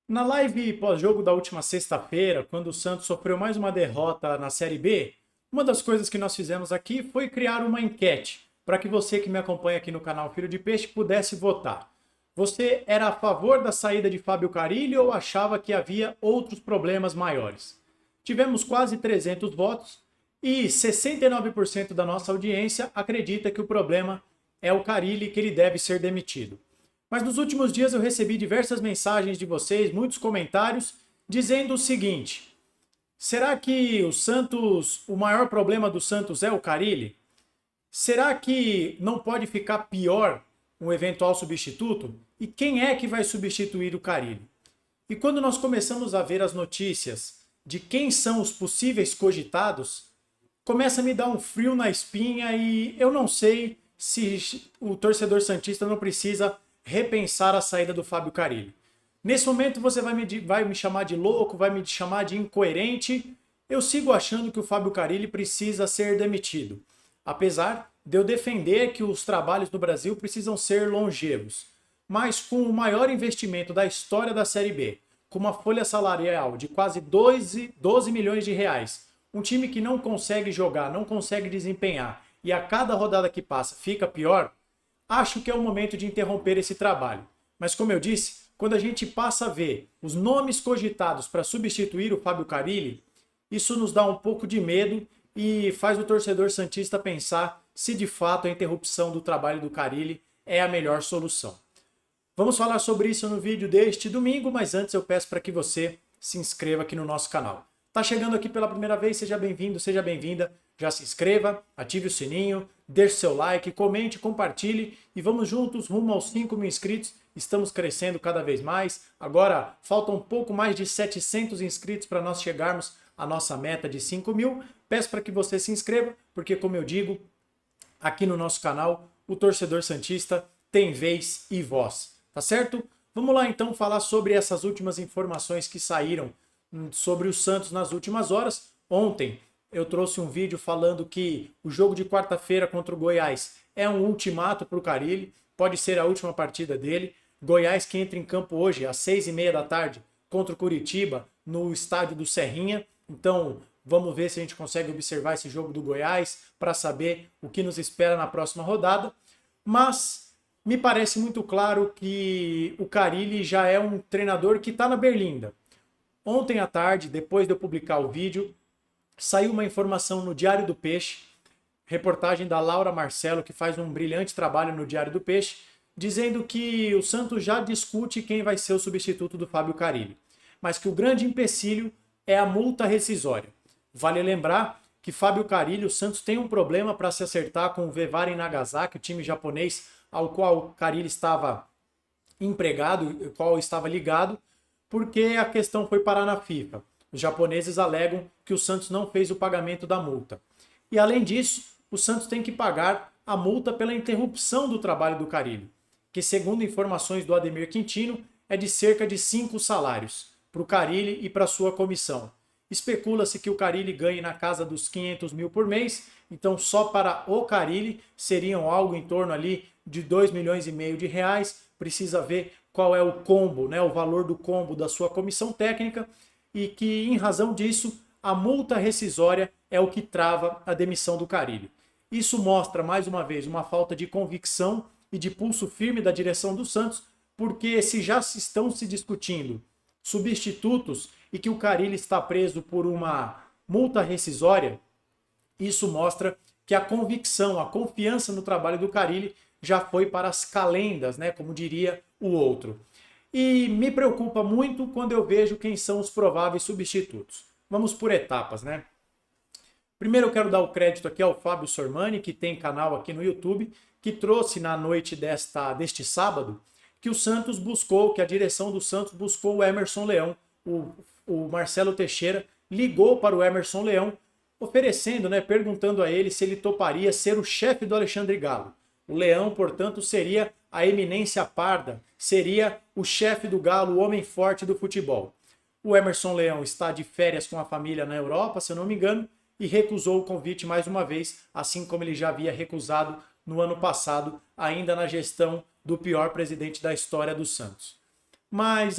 Na live pós-jogo da última sexta-feira, quando o Santos sofreu mais uma derrota na Série B, uma das coisas que nós fizemos aqui foi criar uma enquete para que você que me acompanha aqui no canal Filho de Peixe pudesse votar. Você era a favor da saída de Fábio Carille ou achava que havia outros problemas maiores? Tivemos quase 300 votos e 69% da nossa audiência acredita que o problema é o Carille e que ele deve ser demitido. Mas nos últimos dias eu recebi diversas mensagens de vocês, muitos comentários, dizendo o seguinte: será que o maior problema do Santos é o Carille? Será que não pode ficar pior um eventual substituto? E quem é que vai substituir o Carille? E quando nós começamos a ver as notícias de quem são os possíveis cogitados, começa a me dar um frio na espinha e eu não sei se o torcedor santista não precisa repensar a saída do Fábio Carille. Nesse momento você vai me chamar de louco, vai me chamar de incoerente. Eu sigo achando que o Fábio Carille precisa ser demitido. Apesar de eu defender que os trabalhos no Brasil precisam ser longevos. Mas com o maior investimento da história da Série B, com uma folha salarial de quase 12 milhões de reais, um time que não consegue jogar, não consegue desempenhar e a cada rodada que passa fica pior, acho que é o momento de interromper esse trabalho. Mas como eu disse, quando a gente passa a ver os nomes cogitados para substituir o Fábio Carille, isso nos dá um pouco de medo e faz o torcedor santista pensar se de fato a interrupção do trabalho do Carille é a melhor solução. Vamos falar sobre isso no vídeo deste domingo, mas antes eu peço para que você se inscreva aqui no nosso canal. Tá chegando aqui pela primeira vez, seja bem-vindo, seja bem-vinda. Já se inscreva, ative o sininho, deixe seu like, comente, compartilhe e vamos juntos rumo aos 5.000 inscritos. Estamos crescendo cada vez mais. Agora faltam um pouco mais de 700 inscritos para nós chegarmos à nossa meta de 5.000. Peço para que você se inscreva, porque como eu digo, aqui no nosso canal, o torcedor santista tem vez e voz. Tá certo? Vamos lá então falar sobre essas últimas informações que saíram sobre o Santos nas últimas horas. Ontem eu trouxe um vídeo falando que o jogo de quarta-feira contra o Goiás é um ultimato para o Carille, pode ser a última partida dele. Goiás que entra em campo hoje às 6h30 da tarde contra o Curitiba no estádio do Serrinha. Então vamos ver se a gente consegue observar esse jogo do Goiás para saber o que nos espera na próxima rodada. Mas me parece muito claro que o Carille já é um treinador que está na berlinda. Ontem à tarde, depois de eu publicar o vídeo, saiu uma informação no Diário do Peixe, reportagem da Laura Marcelo, que faz um brilhante trabalho no Diário do Peixe, dizendo que o Santos já discute quem vai ser o substituto do Fábio Carille, mas que o grande empecilho é a multa rescisória. Vale lembrar que Fábio Carille, o Santos tem um problema para se acertar com o Vevaren Nagasaki, o time japonês ao qual o Carille estava empregado, ao qual estava ligado, porque a questão foi parar na FIFA. Os japoneses alegam que o Santos não fez o pagamento da multa. E além disso, o Santos tem que pagar a multa pela interrupção do trabalho do Carille, que segundo informações do Ademir Quintino, é de cerca de 5 salários para o Carille e para a sua comissão. Especula-se que o Carille ganhe na casa dos 500 mil por mês, então só para o Carille seriam algo em torno ali de 2,5 milhões de reais. Precisa ver qual é o combo, né, o valor do combo da sua comissão técnica e que, em razão disso, a multa rescisória é o que trava a demissão do Carille. Isso mostra, mais uma vez, uma falta de convicção e de pulso firme da direção do Santos, porque se já estão se discutindo substitutos e que o Carille está preso por uma multa rescisória, isso mostra que a convicção, a confiança no trabalho do Carille já foi para as calendas, né, como diria o outro. E me preocupa muito quando eu vejo quem são os prováveis substitutos. Vamos por etapas, né? Primeiro eu quero dar o crédito aqui ao Fábio Sormani, que tem canal aqui no YouTube, que trouxe na noite deste sábado que o Santos buscou, que a direção do Santos buscou o Emerson Leão. O Marcelo Teixeira ligou para o Emerson Leão, oferecendo, né, perguntando a ele se ele toparia ser o chefe do Alexandre Galo. O Leão, portanto, seria a eminência parda, seria o chefe do Galo, o homem forte do futebol. O Emerson Leão está de férias com a família na Europa, se eu não me engano, e recusou o convite mais uma vez, assim como ele já havia recusado no ano passado, ainda na gestão do pior presidente da história do Santos. mas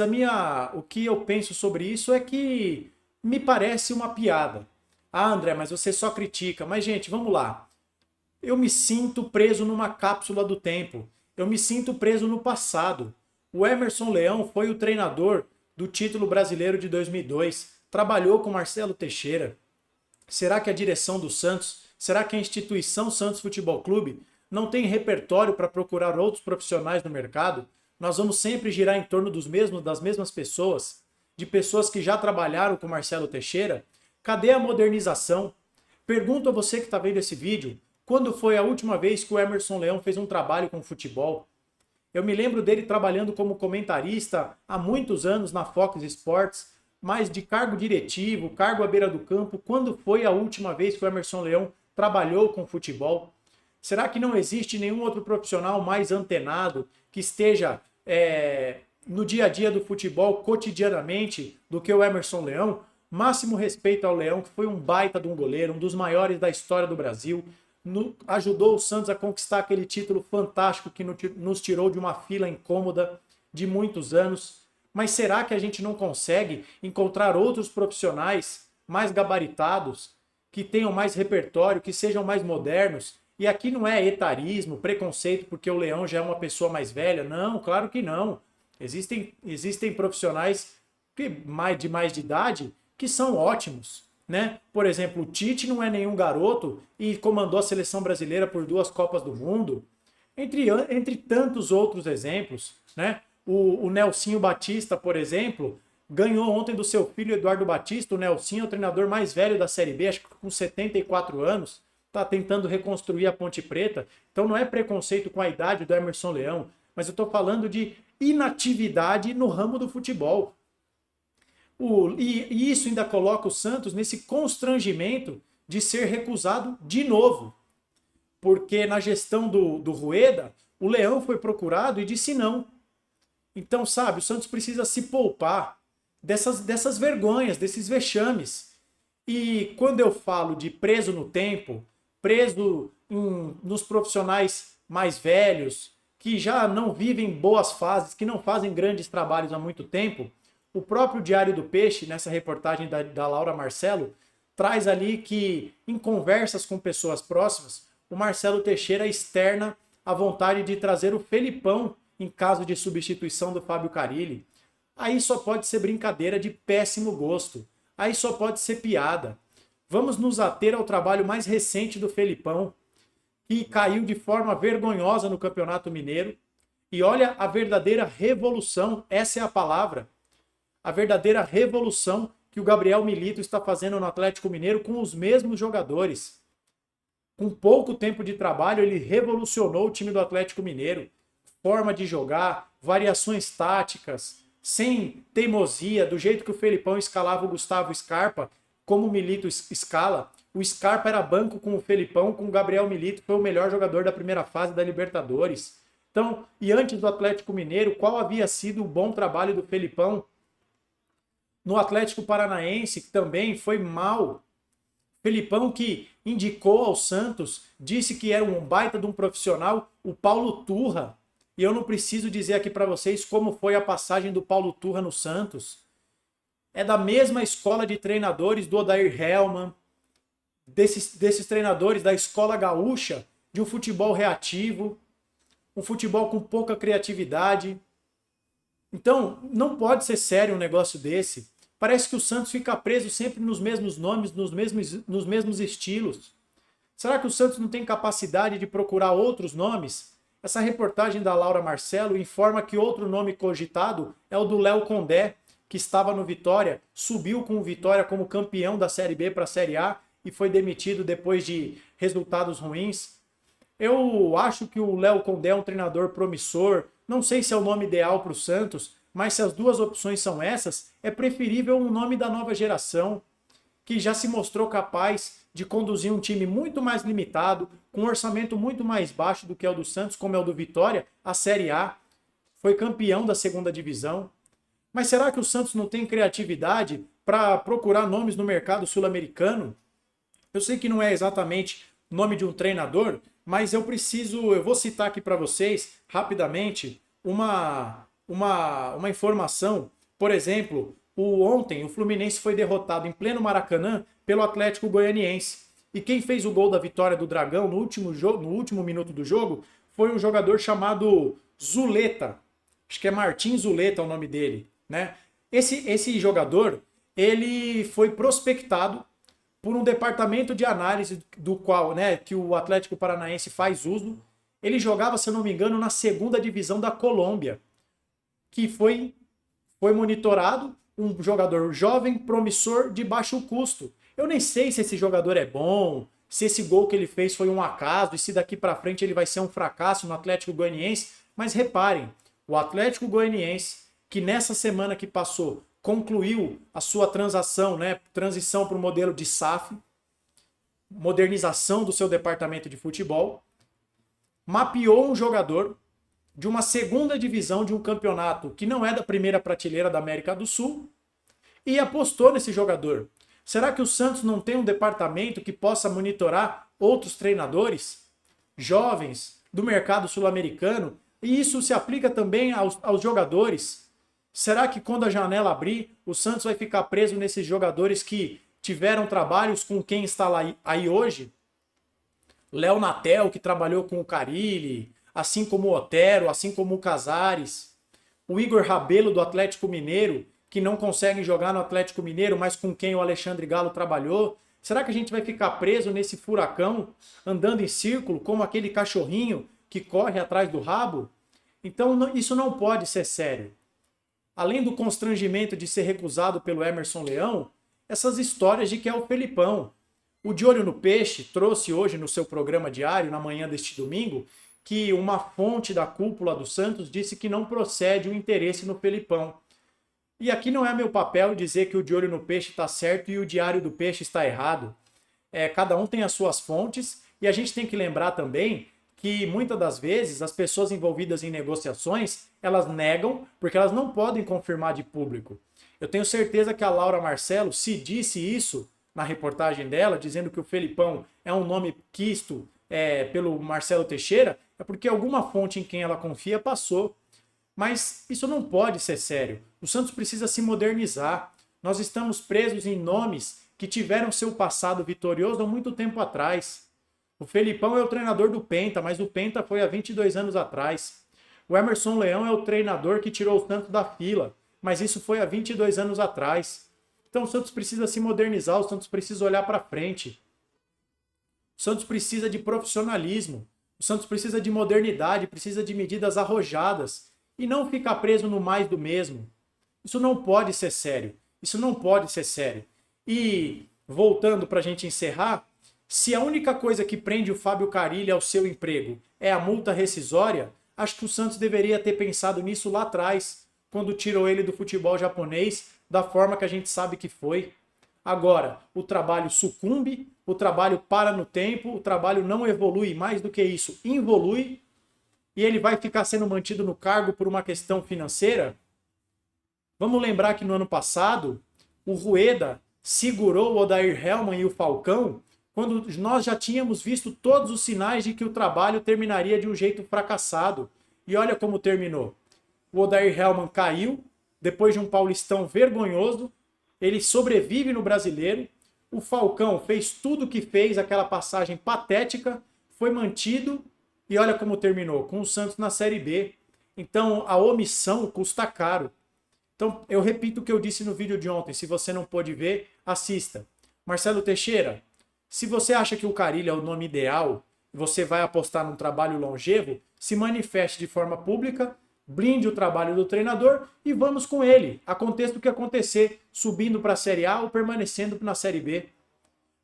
o que eu penso sobre isso é que me parece uma piada. Ah, André, mas você só critica. Mas, gente, vamos lá. Eu me sinto preso numa cápsula do tempo. Eu me sinto preso no passado. O Emerson Leão foi o treinador do título brasileiro de 2002. Trabalhou com Marcelo Teixeira. Será que a direção do Santos, será que a instituição Santos Futebol Clube não tem repertório para procurar outros profissionais no mercado? Nós vamos sempre girar em torno das mesmas pessoas, de pessoas que já trabalharam com Marcelo Teixeira? Cadê a modernização? Pergunto a você que está vendo esse vídeo, quando foi a última vez que o Emerson Leão fez um trabalho com futebol? Eu me lembro dele trabalhando como comentarista há muitos anos na Fox Sports, mas de cargo diretivo, cargo à beira do campo. Quando foi a última vez que o Emerson Leão trabalhou com futebol? Será que não existe nenhum outro profissional mais antenado que esteja no dia a dia do futebol cotidianamente do que o Emerson Leão? Máximo respeito ao Leão, que foi um baita de um goleiro, um dos maiores da história do Brasil. Ajudou o Santos a conquistar aquele título fantástico que nos tirou de uma fila incômoda de muitos anos. Mas será que a gente não consegue encontrar outros profissionais mais gabaritados, que tenham mais repertório, que sejam mais modernos? E aqui não é etarismo, preconceito porque o Leão já é uma pessoa mais velha. Não, claro que não. Existem profissionais de mais de idade que são ótimos, né? Por exemplo, o Tite não é nenhum garoto e comandou a seleção brasileira por 2 Copas do Mundo, entre tantos outros exemplos, né? O Nelsinho Batista, por exemplo, ganhou ontem do seu filho Eduardo Batista. O Nelsinho é o treinador mais velho da Série B, acho que com 74 anos, está tentando reconstruir a Ponte Preta. Então não é preconceito com a idade do Emerson Leão, mas eu estou falando de inatividade no ramo do futebol. E isso ainda coloca o Santos nesse constrangimento de ser recusado de novo. Porque na gestão do Rueda, o Leão foi procurado e disse não. Então, sabe, o Santos precisa se poupar dessas vergonhas, desses vexames. E quando eu falo de preso no tempo, preso nos profissionais mais velhos, que já não vivem boas fases, que não fazem grandes trabalhos há muito tempo, o próprio Diário do Peixe, nessa reportagem da Laura Marcelo, traz ali que, em conversas com pessoas próximas, o Marcelo Teixeira externa a vontade de trazer o Felipão em caso de substituição do Fábio Carille. Aí só pode ser brincadeira de péssimo gosto. Aí só pode ser piada. Vamos nos ater ao trabalho mais recente do Felipão, que caiu de forma vergonhosa no Campeonato Mineiro. E olha a verdadeira revolução, essa é a palavra. A verdadeira revolução que o Gabriel Milito está fazendo no Atlético Mineiro com os mesmos jogadores. Com pouco tempo de trabalho, ele revolucionou o time do Atlético Mineiro. Forma de jogar, variações táticas, sem teimosia, do jeito que o Felipão escalava o Gustavo Scarpa, como o Milito escala. O Scarpa era banco com o Felipão, com o Gabriel Milito, foi o melhor jogador da primeira fase da Libertadores. Então, e antes do Atlético Mineiro, qual havia sido o bom trabalho do Felipão? No Atlético Paranaense, que também foi mal. Felipão, que indicou ao Santos, disse que era um baita de um profissional, o Paulo Turra. E eu não preciso dizer aqui para vocês como foi a passagem do Paulo Turra no Santos. É da mesma escola de treinadores do Odair Hellmann, desses treinadores da escola gaúcha, de um futebol reativo, um futebol com pouca criatividade. Então, não pode ser sério um negócio desse. Parece que o Santos fica preso sempre nos mesmos nomes, nos mesmos estilos. Será que o Santos não tem capacidade de procurar outros nomes? Essa reportagem da Laura Marcelo informa que outro nome cogitado é o do Léo Condé, que estava no Vitória, subiu com o Vitória como campeão da Série B para a Série A e foi demitido depois de resultados ruins. Eu acho que o Léo Condé é um treinador promissor, não sei se é o nome ideal para o Santos, mas se as duas opções são essas, é preferível um nome da nova geração, que já se mostrou capaz de conduzir um time muito mais limitado, com um orçamento muito mais baixo do que é o do Santos, como é o do Vitória, a Série A, foi campeão da segunda divisão. Mas será que o Santos não tem criatividade para procurar nomes no mercado sul-americano? Eu sei que não é exatamente o nome de um treinador, mas eu vou citar aqui para vocês, rapidamente, uma uma informação. Por exemplo, ontem o Fluminense foi derrotado em pleno Maracanã pelo Atlético Goianiense. E quem fez o gol da vitória do Dragão no último minuto do jogo foi um jogador chamado Zuleta. Acho que é Martim Zuleta o nome dele, né? Esse jogador, ele foi prospectado por um departamento de análise do qual, né, que o Atlético Paranaense faz uso. Ele jogava, se eu não me engano, na segunda divisão da Colômbia, que foi monitorado, um jogador jovem, promissor, de baixo custo. Eu nem sei se esse jogador é bom, se esse gol que ele fez foi um acaso e se daqui para frente ele vai ser um fracasso no Atlético Goianiense, mas reparem, o Atlético Goianiense, que nessa semana que passou concluiu a sua transição para o modelo de SAF, modernização do seu departamento de futebol, mapeou um jogador de uma segunda divisão de um campeonato que não é da primeira prateleira da América do Sul e apostou nesse jogador. Será que o Santos não tem um departamento que possa monitorar outros treinadores jovens do mercado sul-americano? E isso se aplica também aos jogadores. Será que quando a janela abrir, o Santos vai ficar preso nesses jogadores que tiveram trabalhos com quem está lá aí hoje? Léo Natel, que trabalhou com o Carille, assim como o Otero, assim como o Casares. O Igor Rabelo, do Atlético Mineiro, que não consegue jogar no Atlético Mineiro, mas com quem o Alexandre Galo trabalhou. Será que a gente vai ficar preso nesse furacão, andando em círculo, como aquele cachorrinho que corre atrás do rabo? Então isso não pode ser sério. Além do constrangimento de ser recusado pelo Emerson Leão, essas histórias de que é o Felipão. O De Olho no Peixe trouxe hoje no seu programa diário, na manhã deste domingo, que uma fonte da cúpula do Santos disse que não procede o interesse no Felipão. E aqui não é meu papel dizer que o De Olho no Peixe está certo e o Diário do Peixe está errado. Cada um tem as suas fontes e a gente tem que lembrar também que muitas das vezes as pessoas envolvidas em negociações, elas negam porque elas não podem confirmar de público. Eu tenho certeza que a Laura Marcelo, se disse isso na reportagem dela, dizendo que o Felipão é um nome quisto pelo Marcelo Teixeira, é porque alguma fonte em quem ela confia passou. Mas isso não pode ser sério. O Santos precisa se modernizar. Nós estamos presos em nomes que tiveram seu passado vitorioso há muito tempo atrás. O Felipão é o treinador do Penta, mas o Penta foi há 22 anos atrás. O Emerson Leão é o treinador que tirou o Santos da fila, mas isso foi há 22 anos atrás. Então o Santos precisa se modernizar, o Santos precisa olhar para frente. O Santos precisa de profissionalismo. O Santos precisa de modernidade, precisa de medidas arrojadas. E não ficar preso no mais do mesmo. Isso não pode ser sério. Isso não pode ser sério. E, voltando para a gente encerrar, se a única coisa que prende o Fábio Carille ao seu emprego é a multa rescisória, acho que o Santos deveria ter pensado nisso lá atrás, quando tirou ele do futebol japonês, da forma que a gente sabe que foi. Agora, o trabalho sucumbe, o trabalho para no tempo, o trabalho não evolui, mais do que isso, involui, e ele vai ficar sendo mantido no cargo por uma questão financeira? Vamos lembrar que no ano passado, o Rueda segurou o Odair Hellmann e o Falcão quando nós já tínhamos visto todos os sinais de que o trabalho terminaria de um jeito fracassado. E olha como terminou. O Odair Hellmann caiu, depois de um Paulistão vergonhoso, ele sobrevive no Brasileiro, o Falcão fez tudo o que fez, aquela passagem patética, foi mantido, e olha como terminou, com o Santos na Série B. Então, a omissão custa caro. Então, eu repito o que eu disse no vídeo de ontem. Se você não pôde ver, assista. Marcelo Teixeira, se você acha que o Carille é o nome ideal, você vai apostar num trabalho longevo, se manifeste de forma pública, blinde o trabalho do treinador e vamos com ele. Aconteça o que acontecer, subindo para a Série A ou permanecendo na Série B.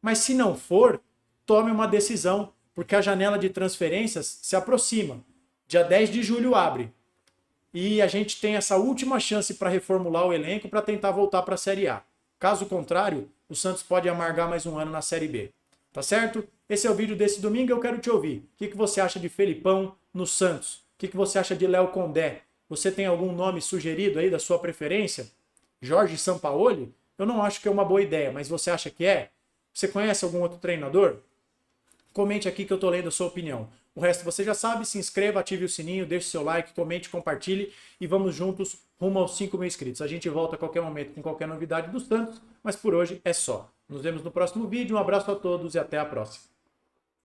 Mas se não for, tome uma decisão, porque a janela de transferências se aproxima. Dia 10 de julho abre. E a gente tem essa última chance para reformular o elenco para tentar voltar para a Série A. Caso contrário, o Santos pode amargar mais um ano na Série B. Tá certo? Esse é o vídeo desse domingo, eu quero te ouvir. O que você acha de Felipão no Santos? O que você acha de Léo Condé? Você tem algum nome sugerido aí da sua preferência? Jorge Sampaoli? Eu não acho que é uma boa ideia, mas você acha que é? Você conhece algum outro treinador? Comente aqui que eu tô lendo a sua opinião. O resto você já sabe, se inscreva, ative o sininho, deixe seu like, comente, compartilhe e vamos juntos rumo aos 5.000 inscritos. A gente volta a qualquer momento com qualquer novidade do Santos, mas por hoje é só. Nos vemos no próximo vídeo, um abraço a todos e até a próxima.